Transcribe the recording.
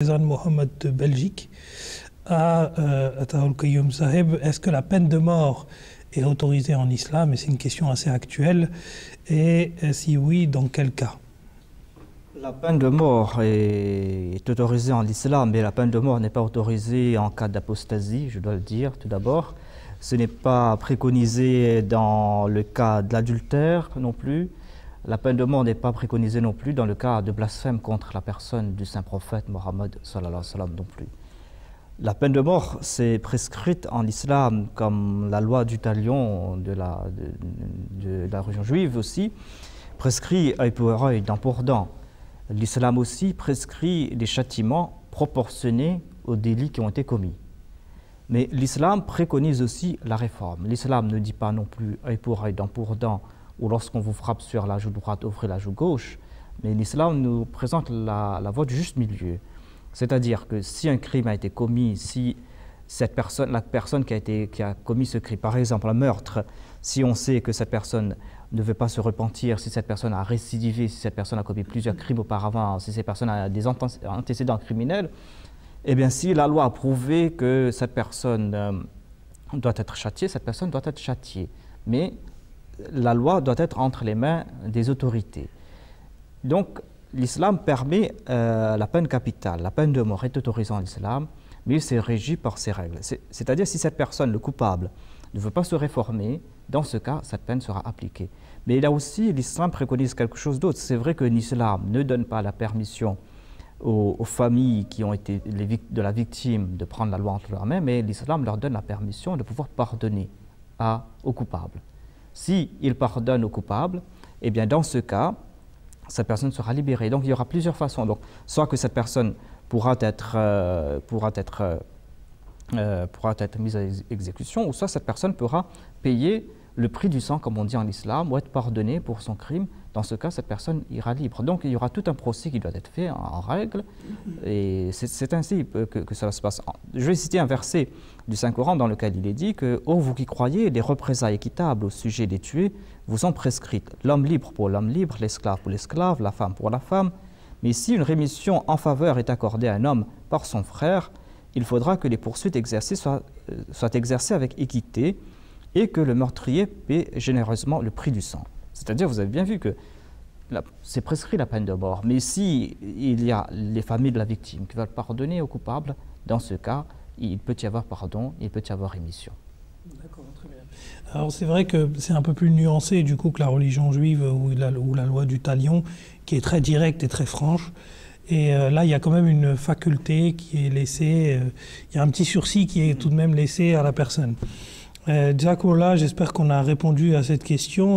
Mohamed de Belgique à Ataoul Qayoum Saheb. Est-ce que la peine de mort est autorisée en islam? Et c'est une question assez actuelle. Et si oui, dans quel cas? La peine de mort est autorisée en islam, mais la peine de mort n'est pas autorisée en cas d'apostasie, je dois le dire tout d'abord. Ce n'est pas préconisé dans le cas de l'adultère non plus. La peine de mort n'est pas préconisée non plus dans le cas de blasphème contre la personne du saint prophète Mohammed sallallahu alayhi wa sallam non plus. La peine de mort, c'est prescrite en islam comme la loi du talion de la religion juive aussi, prescrit œil pour œil, dent pour dent. L'islam aussi prescrit des châtiments proportionnés aux délits qui ont été commis. Mais l'islam préconise aussi la réforme. L'islam ne dit pas non plus œil pour œil, dent pour dent, ou lorsqu'on vous frappe sur la joue droite, ouvrez la joue gauche. Mais l'islam nous présente la voie du juste milieu. C'est-à-dire que si un crime a été commis, si la personne qui a commis ce crime, par exemple un meurtre, si on sait que cette personne ne veut pas se repentir, si cette personne a récidivé, si cette personne a commis plusieurs crimes auparavant, si cette personne a des antécédents criminels, eh bien si la loi a prouvé que cette personne doit être châtiée, cette personne doit être châtiée. Mais la loi doit être entre les mains des autorités. Donc, l'islam permet la peine capitale. La peine de mort est autorisée en islam, mais c'est régi par ses règles. C'est-à-dire, si cette personne, le coupable, ne veut pas se réformer, dans ce cas, cette peine sera appliquée. Mais là aussi, l'islam préconise quelque chose d'autre. C'est vrai que l'islam ne donne pas la permission aux familles qui ont été de la victime de prendre la loi entre leurs mains, mais l'islam leur donne la permission de pouvoir pardonner aux coupables. Si il pardonne aux coupables, eh bien dans ce cas, cette personne sera libérée. Donc il y aura plusieurs façons. Donc, soit que cette personne pourra être mise à exécution, ou soit cette personne pourra payer le prix du sang, comme on dit en islam, ou être pardonnée pour son crime. Dans ce cas, cette personne ira libre. Donc il y aura tout un procès qui doit être fait en règle, et c'est ainsi que cela se passe. Je vais citer un verset du Saint-Coran dans lequel il est dit que « Ô vous qui croyez, les représailles équitables au sujet des tués vous sont prescrites. L'homme libre pour l'homme libre, l'esclave pour l'esclave, la femme pour la femme. Mais si une rémission en faveur est accordée à un homme par son frère, il faudra que les poursuites exercées soient exercées avec équité et que le meurtrier paie généreusement le prix du sang. » C'est-à-dire, vous avez bien vu que c'est prescrit la peine de mort. Mais si il y a les familles de la victime qui veulent pardonner aux coupables, dans ce cas, il peut y avoir pardon, il peut y avoir rémission. D'accord, très bien. Alors c'est vrai que c'est un peu plus nuancé du coup que la religion juive ou la loi du talion, qui est très directe et très franche. Et là, il y a quand même une faculté qui est laissée, il y a un petit sursis qui est tout de même laissé à la personne. Jazakallah, j'espère qu'on a répondu à cette question.